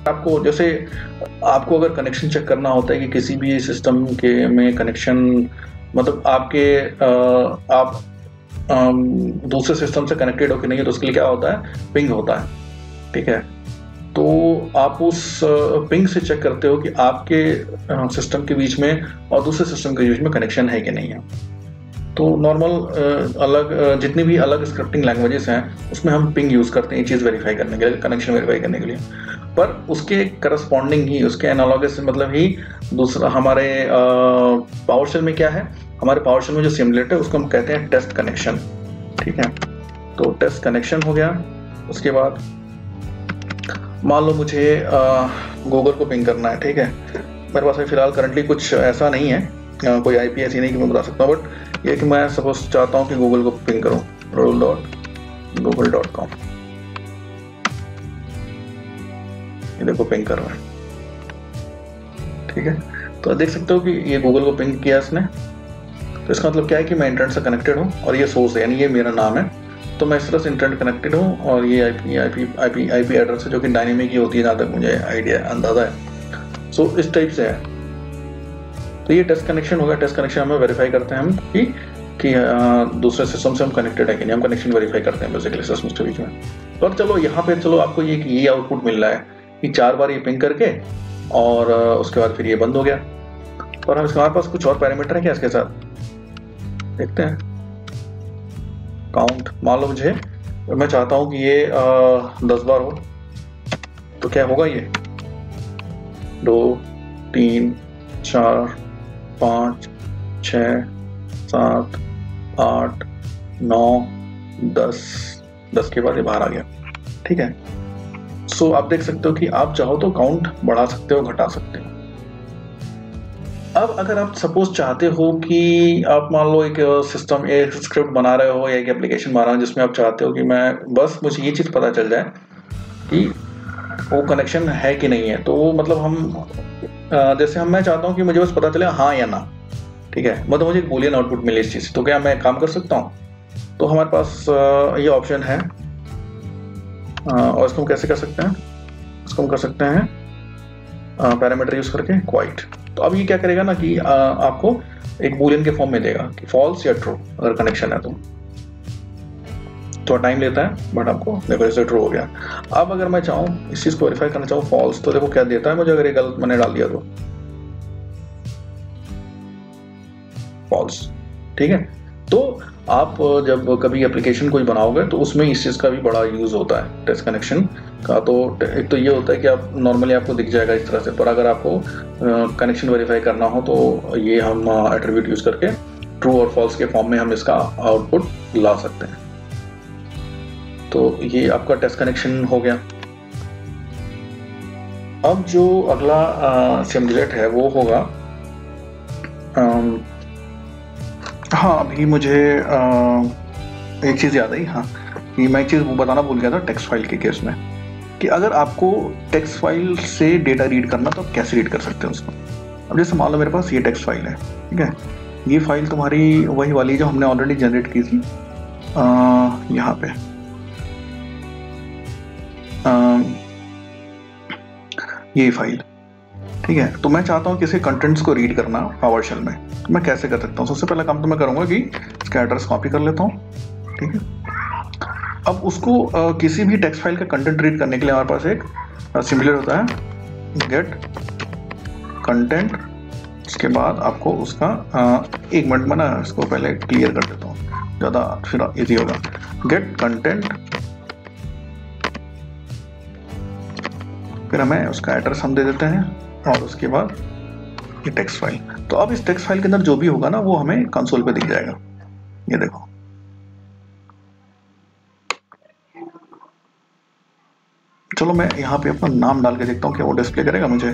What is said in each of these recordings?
आपको जैसे आपको अगर कनेक्शन चेक करना होता है कि किसी भी सिस्टम के में कनेक्शन मतलब आपके आप दूसरे सिस्टम से कनेक्टेड हो कि नहीं है, तो उसके लिए क्या होता है, पिंग होता है, ठीक है। तो आप उस पिंग से चेक करते हो कि आपके सिस्टम के बीच में और दूसरे सिस्टम के बीच में कनेक्शन है कि नहीं है। तो नॉर्मल अलग जितनी भी अलग स्क्रिप्टिंग लैंग्वेजेस हैं उसमें हम पिंग यूज़ करते हैं ये चीज़ वेरीफाई करने के लिए, कनेक्शन वेरीफाई करने के लिए। पर उसके करस्पॉन्डिंग ही, उसके एनालॉगस मतलब ही दूसरा हमारे पावर शेल में क्या है, हमारे पावर शेल में जो सिमुलेट है उसको हम कहते हैं टेस्ट कनेक्शन, ठीक है। तो टेस्ट कनेक्शन हो गया। उसके बाद मान लो मुझे गूगल को पिंग करना है, ठीक है। मेरे पास फिलहाल करंटली कुछ ऐसा नहीं है, कोई आईपी ऐसी नहीं कि मैं बता सकता हूँ, बट ये कि मैं सपोज चाहता हूँ कि गूगल को पिंग करूँ role.google.com, ये देखो पिंग कर रहा है, ठीक है। तो देख सकते हो कि ये गूगल को पिंग किया इसने। तो इसका मतलब क्या है कि मैं इंटरनेट से कनेक्टेड हूँ और ये सोर्स है, यानी ये मेरा नाम है, तो मैं इस तरह से इंटरनेट कनेक्टेड हूँ और ये आईपी एड्रेस है जो कि डायनेमिक ही होती है जहाँ तक मुझे आइडिया अंदाजा है। सो इस टाइप से है। तो ये टेस्ट कनेक्शन होगा। टेस्ट कनेक्शन हमें वेरीफाई करते हैं हम कि दूसरे सिस्टम से हम कनेक्टेड है कि नहीं, हम कनेक्शन वेरीफाई करते हैं बेसिकली सिस्टम के बीच में। पर चलो यहाँ पे चलो आपको ये आउटपुट मिल रहा है कि 4 बार ये पिंग करके और उसके बाद फिर ये बंद हो गया। और हम हमारे पास कुछ और पैरामीटर है क्या इसके साथ, देखते हैं। काउंट, मान लो मुझे मैं चाहता हूँ कि ये 10 बार हो, तो क्या होगा, ये 2 3 4 5 6 7 8 9 10 के बाद ये बाहर आ गया, ठीक है। सो आप देख सकते हो कि आप चाहो तो काउंट बढ़ा सकते हो, घटा सकते हो। अब अगर आप सपोज चाहते हो कि आप मान लो एक सिस्टम, एक स्क्रिप्ट बना रहे हो या एक एप्लीकेशन बना रहे हो जिसमें आप चाहते हो कि मैं बस मुझे ये चीज़ पता चल जाए कि वो कनेक्शन है कि नहीं है, तो वो मतलब हम जैसे मैं चाहता हूँ कि मुझे बस पता चले हाँ या ना, ठीक है। मतलब मुझे एक बूलियन आउटपुट मिले इस चीज़ से, तो क्या मैं काम कर सकता हूँ? तो हमारे पास ये ऑप्शन है और इसको हम कैसे कर सकते हैं, इसको हम कर सकते हैं पैरामीटर यूज करके क्वाइट। तो अब ये क्या करेगा ना कि आपको एक बूलियन के फॉर्म में देगा कि फॉल्स या ट्रू अगर कनेक्शन है तो। थोड़ा टाइम लेता है बट आपको देखो जैसे ट्रू हो गया। अब अगर मैं चाहूँ इस चीज़ को वेरीफाई करना चाहूँ फॉल्स, तो देखो क्या देता है मुझे अगर ये गलत मैंने डाल दिया तो फॉल्स, ठीक है। तो आप जब कभी एप्लीकेशन कोई बनाओगे तो उसमें इस चीज़ का भी बड़ा यूज़ होता है टेस्ट कनेक्शन का। तो एक तो ये होता है कि आप नॉर्मली आपको दिख जाएगा इस तरह से, पर अगर आपको कनेक्शन वेरीफाई करना हो तो ये हम एट्रीब्यूट यूज़ करके ट्रू और फॉल्स के फॉर्म में हम इसका आउटपुट ला सकते हैं। तो ये आपका टेस्ट कनेक्शन हो गया। अब जो अगला सिमुलेट है वो होगा हाँ अभी मुझे एक चीज़ याद आई, हाँ कि मैं एक चीज़ बताना भूल गया था टेक्स्ट फाइल के केस में, कि अगर आपको टेक्स्ट फाइल से डेटा रीड करना तो आप कैसे रीड कर सकते हैं उसको। अब जैसे मान लो मेरे पास ये टेक्स्ट फाइल है, ठीक है। ये फाइल तुम्हारी वही वाली जो हमने ऑलरेडी जनरेट की थी यहाँ पे, ये फाइल, ठीक है। तो मैं चाहता हूँ कि इसके कंटेंट्स को रीड करना पावर शेल में, तो मैं कैसे कर सकता हूँ? सबसे पहला काम तो मैं करूँगा कि इसका एड्रेस कॉपी कर लेता हूँ, ठीक है। अब उसको किसी भी टेक्स्ट फाइल का कंटेंट रीड करने के लिए हमारे पास एक सिमुलेट होता है गेट कंटेंट। उसके बाद आपको उसका 1 मिनट में ना इसको पहले क्लियर कर देता हूँ, ज़्यादा फिर इजी होगा। गेट कंटेंट, फिर हमें उसका एड्रेस हम दे देते हैं और उसके बाद ये टेक्स्ट फाइल। तो अब इस टेक्स्ट फाइल के अंदर जो भी होगा ना वो हमें कंसोल पे दिख जाएगा, ये देखो। चलो मैं यहाँ पे अपना नाम डाल के देखता हूँ क्या वो डिस्प्ले करेगा मुझे।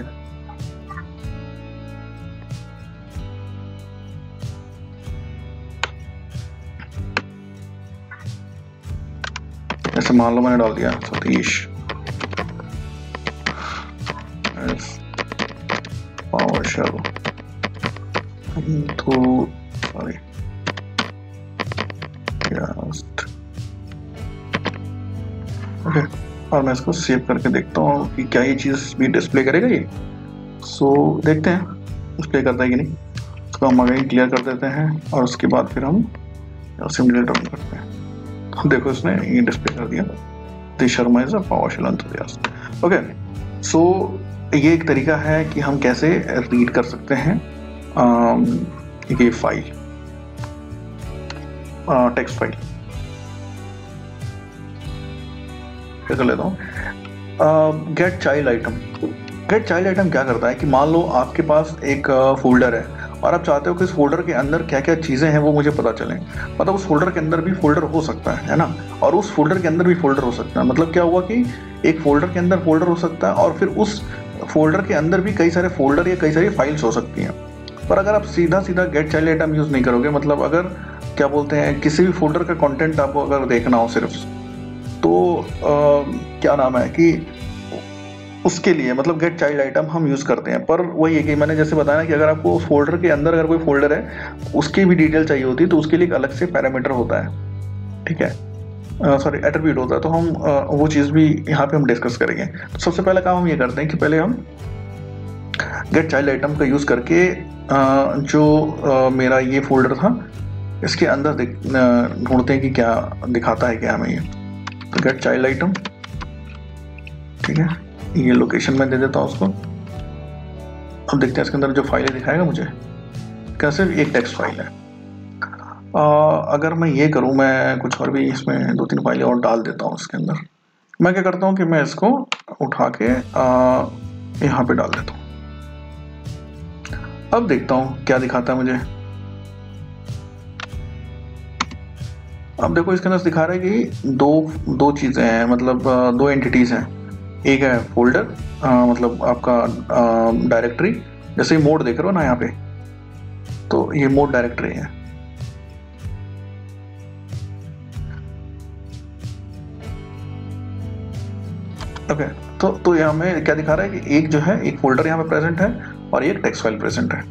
जैसे मान लो मैंने डाल दिया Satish PowerShell to sorry just okay और मैं इसको सेव करके देखता हूँ कि क्या ये चीज़ भी डिस्प्ले करेगा ये। सो देखते हैं डिस्प्ले करता है कि नहीं। इसको हम अगेन क्लियर कर देते हैं और उसके बाद फिर हम सिमुलेटर ऑन करते हैं। तो देखो इसने ये डिस्प्ले कर दिया, this Sharma is a PowerShell enthusiast. Okay, so ये एक तरीका है कि हम कैसे रीड कर सकते हैं ये फाइल, टेक्स्ट फाइल। कर लेता हूँ get child item. Get child item क्या करता है कि मान लो आपके पास एक फोल्डर है और आप चाहते हो कि इस फोल्डर के अंदर क्या क्या चीज़ें हैं वो मुझे पता चलें। मतलब उस फोल्डर के अंदर भी फोल्डर हो सकता है ना, और उस फोल्डर के अंदर भी फोल्डर हो सकता है। मतलब क्या हुआ कि एक फोल्डर के अंदर फोल्डर हो सकता है और फिर उस फोल्डर के अंदर भी कई सारे फोल्डर या कई सारी फाइल्स हो सकती हैं। पर अगर आप सीधा सीधा गेट चाइल्ड आइटम यूज़ नहीं करोगे, मतलब अगर क्या बोलते हैं किसी भी फोल्डर का कंटेंट आपको अगर देखना हो सिर्फ, तो क्या नाम है कि उसके लिए मतलब गेट चाइल्ड आइटम हम यूज़ करते हैं। पर वही है कि मैंने जैसे बताया ना कि अगर आपको उस फोल्डर के अंदर अगर कोई फोल्डर है उसकी भी डिटेल चाहिए होती है तो उसके लिए एक अलग से पैरामीटर होता है, ठीक है, सॉरी एट्रीब्यूट होता है। तो हम वो चीज़ भी यहाँ पे हम डिस्कस करेंगे। तो सबसे पहला काम हम ये करते हैं कि पहले हम गेट चाइल्ड आइटम का यूज़ करके जो मेरा ये फोल्डर था इसके अंदर ढूंढते हैं कि क्या दिखाता है क्या हमें ये। तो गेट चाइल्ड आइटम, ठीक है, ये लोकेशन में दे देता हूँ उसको। अब देखते हैं इसके अंदर जो फाइल दिखाएगा मुझे, क्या सिर्फ एक टेक्स्ट फाइल है। अगर मैं ये करूँ, मैं कुछ और भी इसमें 2-3 फाइलें और डाल देता हूँ इसके अंदर। मैं क्या करता हूँ कि मैं इसको उठा के यहाँ पे डाल देता हूँ। अब देखता हूँ क्या दिखाता है मुझे। अब देखो इसके अंदर दिखा रहा है कि दो चीज़ें हैं, मतलब 2 एंटिटीज़ हैं। एक है फोल्डर, मतलब आपका डायरेक्टरी, जैसे मोड देख रहे हो ना यहाँ पे, तो ये मोड डायरेक्टरी है। ओके, तो यहाँ में क्या दिखा रहा है कि एक जो है एक फोल्डर यहाँ पे प्रेजेंट है और एक टेक्स्ट फाइल प्रेजेंट है,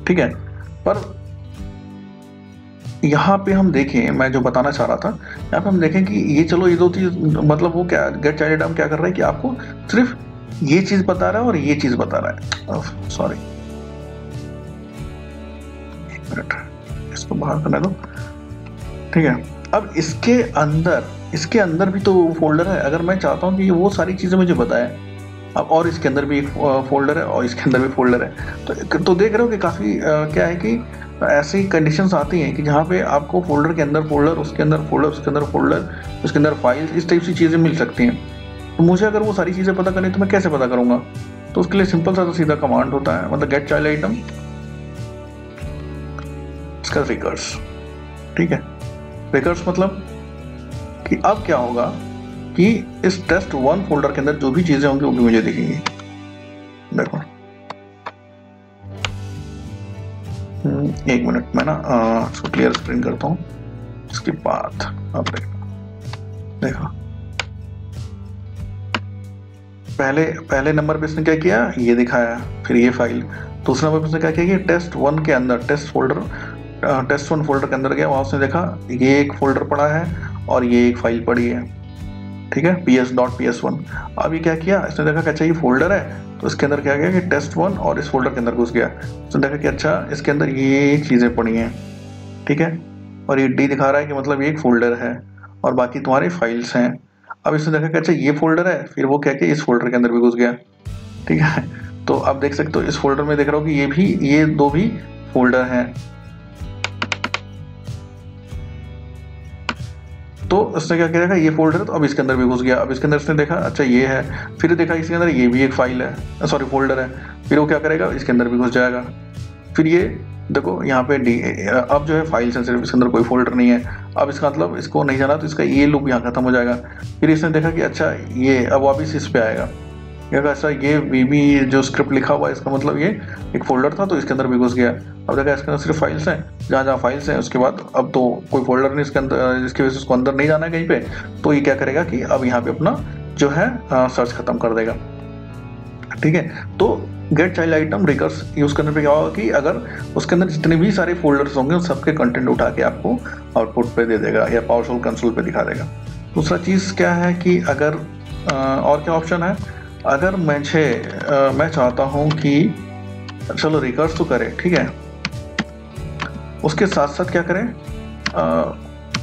ठीक है। पर यहाँ पे हम देखें, मैं जो बताना चाह रहा था, यहाँ पे हम देखें कि ये चलो ये 2 चीज़, मतलब वो क्या गेट चाइल्ड आइटम क्या कर रहा है कि आपको सिर्फ ये चीज़ बता रहा है और ये चीज़ बता रहा है। सॉरी, एक मिनट, इसको बाहर करने दो, ठीक है। अब इसके अंदर भी तो फोल्डर है। अगर मैं चाहता हूँ कि वो सारी चीज़ें मुझे बताए, अब और इसके अंदर भी एक फोल्डर है और इसके अंदर भी फोल्डर है, तो देख रहे हो कि काफ़ी क्या है कि ऐसी कंडीशंस आती हैं कि जहाँ पे आपको फोल्डर के अंदर फोल्डर, उसके अंदर फोल्डर, उसके अंदर फोल्डर, उसके अंदर फाइल, इस टाइप की चीज़ें मिल सकती हैं। तो मुझे अगर वो सारी चीज़ें पता करनी तो मैं कैसे पता करूँगा? तो उसके लिए सिंपल सा सीधा कमांड होता है, मतलब गेट चाइल्ड आइटम, इसका रिकर्स, ठीक है। रिकर्स मतलब कि अब क्या होगा कि इस test1 फोल्डर के अंदर जो भी चीजें होंगी वो भी मुझे दिखेंगी। देखो, एक मिनट में ना इसको क्लियर स्क्रीन करता हूँ, इसके बाद अब देखो पहले नंबर पे इसने क्या किया, ये दिखाया, फिर ये फाइल। दूसरे नंबर पे इसने क्या किया कि test1 के अंदर test1 फोल्डर के अंदर गया, वहां उसने देखा ये एक फोल्डर पड़ा है और ये एक फाइल पड़ी है, ठीक है, ps.ps1। अब ये क्या किया, इसने देखा कि अच्छा ये फोल्डर है, तो इसके अंदर क्या किया कि test1 और इस फोल्डर के अंदर घुस गया। उसने देखा कि अच्छा इसके अंदर ये चीज़ें पड़ी हैं, ठीक है, और ये d दिखा रहा है कि मतलब ये एक फोल्डर है और बाकी तुम्हारे फाइल्स हैं। अब इसने देखा कि अच्छा ये फोल्डर है, फिर वो क्या किया इस फोल्डर के अंदर भी घुस गया, ठीक है। तो अब देख सकते हो इस फोल्डर में देख रहा हो कि ये 2 भी फोल्डर हैं। तो इसने क्या किया, ये फोल्डर है, तो अब इसके अंदर भी घुस गया। अब इसके अंदर इसने देखा अच्छा ये है, फिर देखा इसके अंदर ये भी एक फाइल है, सॉरी फोल्डर है, फिर वो क्या करेगा इसके अंदर भी घुस जाएगा। फिर ये देखो यहाँ पे अब जो है फाइल से सिर्फ इसके अंदर कोई फोल्डर नहीं है। अब इसका मतलब इसको नहीं जाना तो इसका ये लूप यहाँ खत्म हो जाएगा। फिर इसने देखा कि अच्छा ये अब वापिस इस पे आएगा, क्या अच्छा ये वीबी जो स्क्रिप्ट लिखा हुआ है इसका मतलब ये एक फोल्डर था तो इसके अंदर भी घुस गया। अब देखा इसके अंदर सिर्फ फाइल्स हैं, जहाँ फाइल्स हैं उसके बाद अब तो कोई फोल्डर नहीं इसके अंदर, जिसकी वजह से उसको अंदर नहीं जाना है कहीं पे। तो ये क्या करेगा कि अब यहाँ पे अपना जो है सर्च खत्म कर देगा, ठीक है। तो get child item recurse use करने पे क्या होगा कि अगर उसके अंदर जितने भी सारे फोल्डर्स होंगे उन सबके कंटेंट उठा के आपको आउटपुट पे दे देगा या पावरशेल कंसोल पे दिखा देगा। दूसरा चीज़ क्या है कि अगर और क्या ऑप्शन है, अगर मैं चाहता हूँ कि चलो रिकर्स तो करें, ठीक है, उसके साथ साथ क्या करें,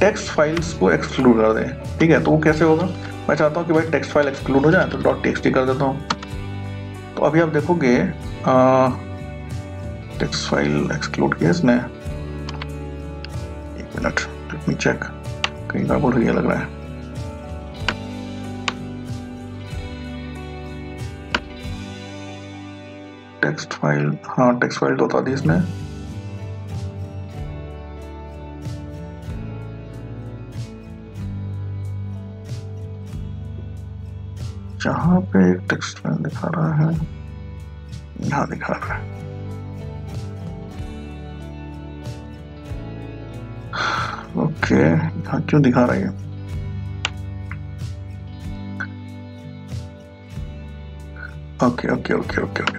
टेक्स्ट फाइल्स को एक्सक्लूड कर दें, ठीक है। तो वो कैसे होगा, मैं चाहता हूँ कि भाई टेक्स्ट फाइल एक्सक्लूड हो जाए, तो .txt कर देता हूँ। तो अभी आप देखोगे टेक्स्ट फाइल एक्सक्लूड किया इसने, एक मिनट, लेट मी चेक, कहीं गड़बड़ हुई लग रहा है। टेक्स्ट फाइल, हाँ टेक्स्ट फाइल तो बता दी इसने। जहाँ पे एक टेक्स्ट फाइल दिखा रहा है, यहाँ दिखा रहा है, ओके यहाँ क्यों दिखा रही है, okay,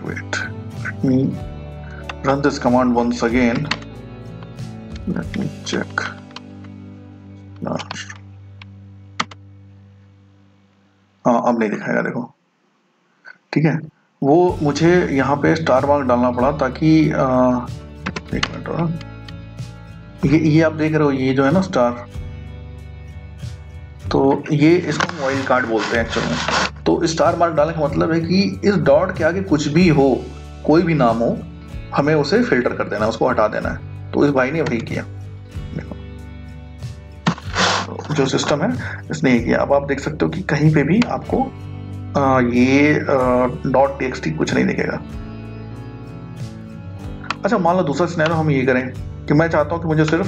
wait, let me run this command once again, let me check। हाँ अब नहीं दिखाएगा, देखो, ठीक है। वो मुझे यहाँ पे स्टार मार्क डालना पड़ा ताकि एक मिनट और, ये आप देख रहे हो, ये जो है ना स्टार, तो ये इसको वाइल्ड कार्ड बोलते हैं एक्चुअल में। तो स्टार मार्क डालने का मतलब है कि इस डॉट के आगे कुछ भी हो, कोई भी नाम हो, हमें उसे फिल्टर कर देना है, उसको हटा देना है। तो इस भाई ने वही किया, देखो तो जो सिस्टम है इसने ये किया। अब आप देख सकते हो कि कहीं पे भी आपको ये .txt कुछ नहीं दिखेगा। अच्छा, मान लो दूसरा सिनेरियो हम ये करें कि मैं चाहता हूँ कि मुझे सिर्फ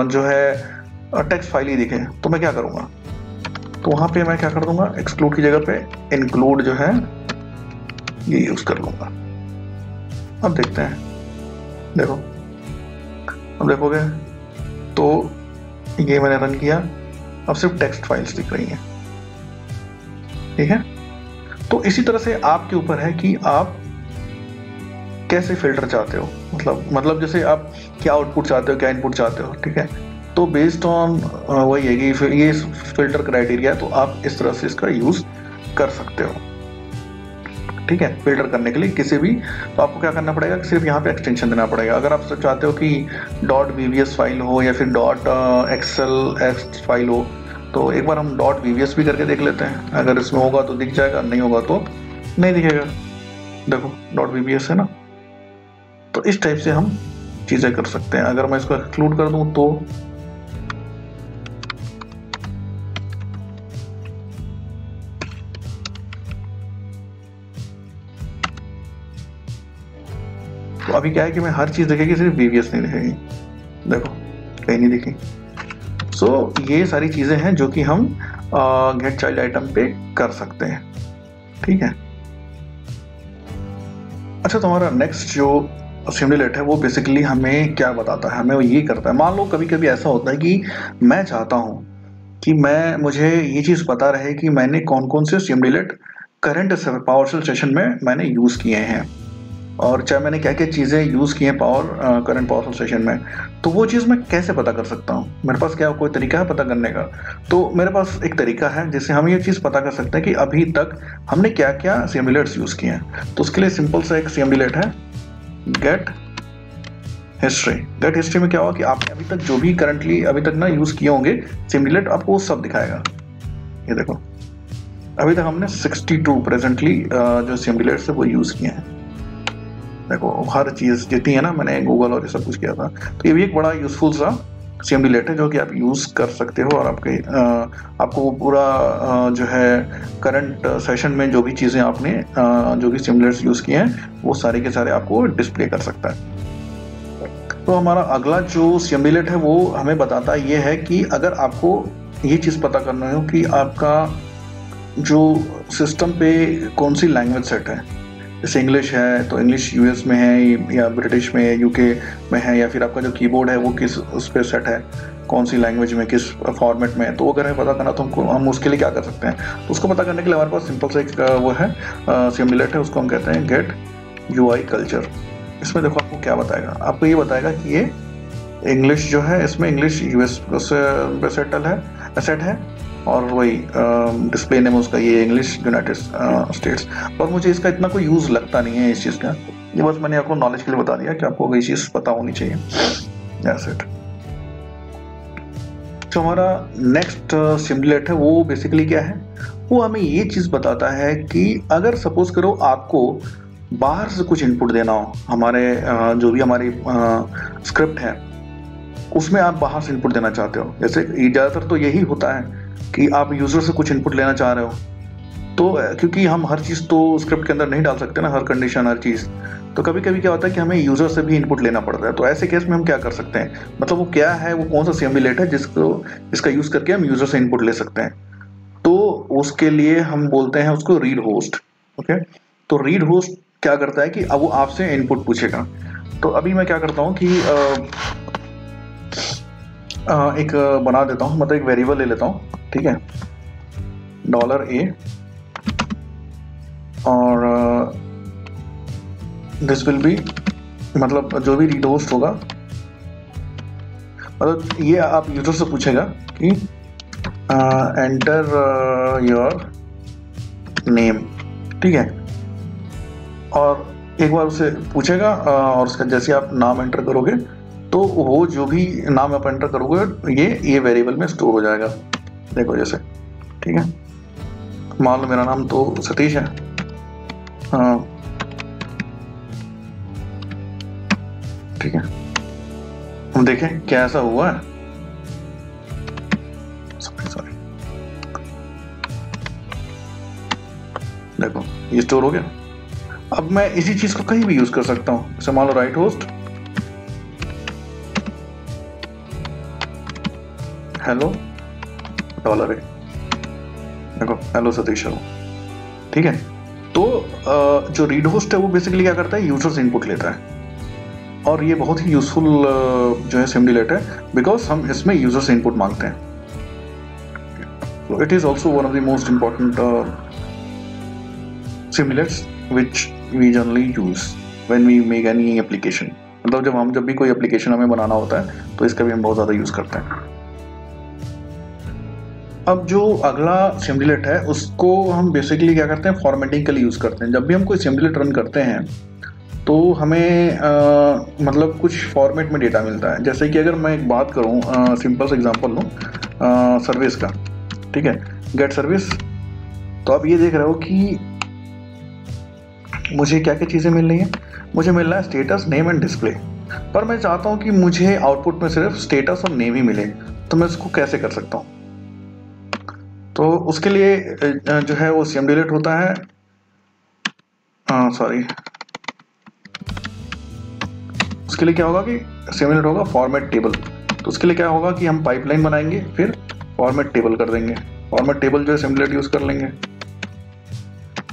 जो है टेक्स्ट फाइल ही दिखे, तो मैं क्या करूँगा, तो वहाँ पे मैं क्या कर दूंगा, एक्सक्लूड की जगह पे इंक्लूड जो है ये यूज कर लूंगा। अब देखते हैं, देखो, अब देखोगे तो ये मैंने रन किया, अब सिर्फ टेक्स्ट फाइल्स दिख रही हैं, ठीक है। तो इसी तरह से आपके ऊपर है कि आप कैसे फिल्टर चाहते हो, मतलब जैसे आप क्या आउटपुट चाहते हो, क्या इनपुट चाहते हो, ठीक है। तो बेस्ड ऑन वही है कि ये फिल्टर क्राइटेरिया, तो आप इस तरह से इसका यूज कर सकते हो, ठीक है। फिल्टर करने के लिए किसी भी, तो आपको क्या करना पड़ेगा, सिर्फ यहाँ पे एक्सटेंशन देना पड़ेगा। अगर आप चाहते हो कि .vbs फाइल हो या फिर .xlx फाइल हो, तो एक बार हम .vbs भी करके देख लेते हैं। अगर इसमें होगा तो दिख जाएगा, नहीं होगा तो नहीं दिखेगा। देखो .vbs है ना, तो इस टाइप से हम चीजें कर सकते हैं। अगर मैं इसको एक्सक्लूड कर दूं तो अभी क्या है कि मैं हर चीज दिखेगी, सिर्फ VBS नहीं दिखेगी, देखो कहीं नहीं दिखी। सो ये सारी चीजें हैं जो कि हम गेट चाइल्ड आइटम पे कर सकते हैं, ठीक है। अच्छा, तो हमारा नेक्स्ट जो सिमुलेट है वो बेसिकली हमें क्या बताता है, हमें वो ये करता है, मान लो कभी कभी ऐसा होता है कि मैं चाहता हूँ कि मुझे ये चीज़ पता रहे कि मैंने कौन कौन से सिमुलेट करंट पावरशेल सेशन में मैंने यूज़ किए हैं, और चाहे मैंने क्या क्या चीज़ें यूज़ की हैं करंट पावरशेल सेशन में। तो वो चीज़ मैं कैसे पता कर सकता हूँ, मेरे पास क्या कोई तरीका है पता करने का? तो मेरे पास एक तरीका है जिससे हम ये चीज़ पता कर सकते हैं कि अभी तक हमने क्या क्या सिमुलेट्स यूज़ किए हैं। तो उसके लिए सिंपल सा एक सिमुलेट है, गेट हिस्ट्री। गेट हिस्ट्री में क्या होगा कि आपने अभी तक जो भी करंटली अभी तक ना यूज़ किए होंगे सिमुलेट, आपको वो सब दिखाएगा। ये देखो, अभी तक हमने 62 प्रेजेंटली जो सिमुलेट्स है वो यूज़ किए हैं। देखो हर चीज़ जितनी है ना, मैंने गूगल और ये सब कुछ किया था। तो ये भी एक बड़ा यूजफुल सा सिमुलेट है जो कि आप यूज़ कर सकते हो, और आपको वो पूरा जो है करंट सेशन में जो भी चीज़ें आपने जो भी सिमुलेट्स यूज़ किए हैं वो सारे के सारे आपको डिस्प्ले कर सकता है। तो हमारा अगला जो सिमुलेट है वो हमें बताता ये है कि अगर आपको ये चीज़ पता करना हो कि आपका जो सिस्टम पे कौन सी लैंग्वेज सेट है, जैसे इंग्लिश है तो इंग्लिश यूएस में है या ब्रिटिश में है, यूके में है, या फिर आपका जो कीबोर्ड है वो किस उस पर सेट है, कौन सी लैंग्वेज में, किस फॉर्मेट में है। तो अगर हमें पता करना तो हम उसके लिए क्या कर सकते हैं, तो उसको पता करने के लिए हमारे पास सिंपल सा एक वो है सिमुलेट है, उसको हम कहते हैं गेट यूआई कल्चर। इसमें देखो आपको क्या बताएगा, आपको ये बताएगा कि ये इंग्लिश जो है इसमें इंग्लिश यूएस पे सेट है, और वही डिस्प्ले नेम उसका ये इंग्लिश यूनाइटेड स्टेट्स। पर मुझे इसका इतना कोई यूज़ लगता नहीं है इस चीज़ का, ये बस मैंने आपको नॉलेज के लिए बता दिया कि आपको ये चीज़ पता होनी चाहिए। That's it. जो हमारा नेक्स्ट सिम्युलेट है वो बेसिकली क्या है, वो हमें ये चीज़ बताता है कि अगर सपोज करो आपको बाहर से कुछ इनपुट देना हो, हमारे जो भी हमारी स्क्रिप्ट है उसमें आप बाहर से इनपुट देना चाहते हो, जैसे ज़्यादातर तो यही होता है कि आप यूज़र से कुछ इनपुट लेना चाह रहे हो, तो क्योंकि हम हर चीज़ तो स्क्रिप्ट के अंदर नहीं डाल सकते ना, हर कंडीशन हर चीज़, तो कभी कभी क्या होता है कि हमें यूज़र से भी इनपुट लेना पड़ता है। तो ऐसे केस में हम क्या कर सकते हैं, मतलब वो क्या है, वो कौन सा सिम्युलेट है जिसका यूज़ करके हम यूज़र से इनपुट ले सकते हैं। तो उसके लिए हम बोलते हैं उसको रीड होस्ट। ओके, तो रीड होस्ट क्या करता है कि अब वो आपसे इनपुट पूछेगा। तो अभी मैं क्या करता हूँ कि एक बना देता हूँ, मतलब एक वेरिएबल ले लेता हूँ, ठीक है, $A, और दिस विल बी, मतलब जो भी रीड होस्ट होगा, मतलब ये आप यूजर से पूछेगा कि एंटर योर नेम, ठीक है, और एक बार उसे पूछेगा और उसका जैसे आप नाम एंटर करोगे तो वो जो भी नाम आप एंटर करोगे ये वेरिएबल में स्टोर हो जाएगा। देखो जैसे, ठीक है, मान लो मेरा नाम तो सतीश है, ठीक है, हम देखें क्या ऐसा हुआ है। सॉरी, देखो ये स्टोर हो गया। अब मैं इसी चीज को कहीं भी यूज कर सकता हूं, जैसे मान लो राइट होस्ट हेलो $A, देखो हेलो सतीश हो, ठीक है। तो जो रीड होस्ट है वो बेसिकली क्या करता है, यूजर से इनपुट लेता है, और ये बहुत ही यूजफुल जो है सिम्युलेट है, बिकॉज हम इसमें यूजर से इनपुट मांगते हैं। So it is also one of the most important simulates which we generally use when we make any application। मतलब जब भी कोई एप्लीकेशन हमें बनाना होता है तो इसका भी हम बहुत ज़्यादा यूज़ करते हैं। अब जो अगला सिम्युलेट है उसको हम बेसिकली क्या करते हैं, फॉर्मेटिंग के लिए यूज़ करते हैं। जब भी हम कोई सिम्युलेट रन करते हैं तो हमें मतलब कुछ फॉर्मेट में डेटा मिलता है। जैसे कि अगर मैं एक बात करूँ, सिंपल सा एग्जांपल लूँ सर्विस का, ठीक है, गेट सर्विस, तो आप ये देख रहे हो कि मुझे क्या क्या चीज़ें मिल रही हैं। मुझे मिल रहा है स्टेटस, नेम एंड डिस्प्ले, पर मैं चाहता हूँ कि मुझे आउटपुट में सिर्फ स्टेटस और नेम ही मिले, तो मैं उसको कैसे कर सकता हूँ। तो उसके लिए जो है वो सिम्युलेट होता है, सॉरी, उसके लिए क्या होगा कि सिम्युलेट होगा फॉर्मेट टेबल। तो उसके लिए क्या होगा कि हम पाइपलाइन बनाएंगे, फिर फॉर्मेट टेबल कर देंगे। फॉर्मेट टेबल जो है सिम्युलेट यूज़ कर लेंगे।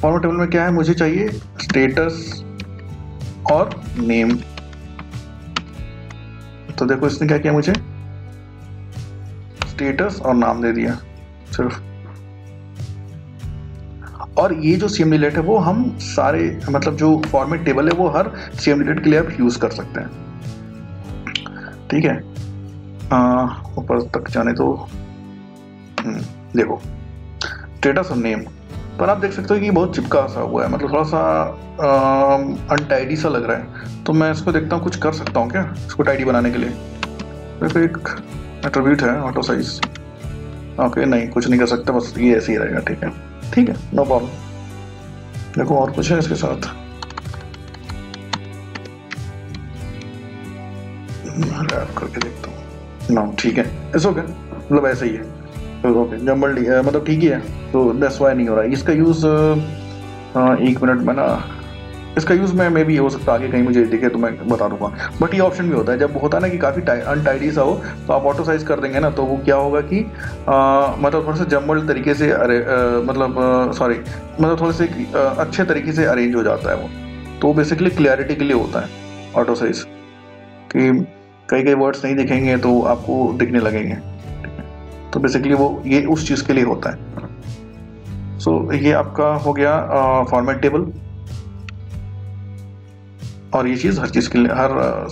फॉर्मेट टेबल में क्या है, मुझे चाहिए स्टेटस और नेम। तो देखो इसने क्या किया, मुझे स्टेटस और नाम दे दिया सिर्फ। और ये जो सिम्युलेट है वो हम सारे, मतलब जो फॉर्मेट टेबल है वो हर सिम्युलेट के लिए आप यूज कर सकते हैं, ठीक है। ऊपर तक जाने तो देखो स्टेटस और नेम, पर आप देख सकते हो कि बहुत चिपका सा हुआ है, मतलब थोड़ा सा अनटाइडी सा लग रहा है। तो मैं इसको देखता हूँ कुछ कर सकता हूँ क्या इसको टाइडी बनाने के लिए। देखो एक एट्रीब्यूट है ऑटो साइज, ओके, नहीं कुछ नहीं कर सकता, बस ये ऐसे ही रहेगा, ठीक है, ठीक है, नो प्रॉब्लम। देखो और कुछ है इसके साथ, रैप करके देखता हूँ ना, ठीक है, इट्स ओके, मतलब ऐसे ही है, ओके, जंबल मतलब ठीक ही है। तो दैट्स वाई नहीं हो रहा है इसका यूज़। एक मिनट में ना, इसका यूज़ मैं मे भी हो सकता है आगे कहीं मुझे दिखे तो मैं बता दूंगा। बट ये ऑप्शन भी होता है, जब होता है ना कि काफ़ी अनटाइडी सा हो तो आप ऑटो साइज कर देंगे ना, तो वो क्या होगा कि मतलब थोड़ा सा जम्बल तरीके से मतलब थोड़े से अच्छे तरीके से अरेंज हो जाता है वो। तो बेसिकली क्लियरिटी के लिए होता है ऑटो साइज, कि कई वर्ड्स नहीं दिखेंगे तो आपको दिखने लगेंगे, तो बेसिकली वो ये उस चीज़ के लिए होता है। सो ये आपका हो गया फॉर्मेट टेबल, और ये चीज़ हर चीज़ के लिए, हर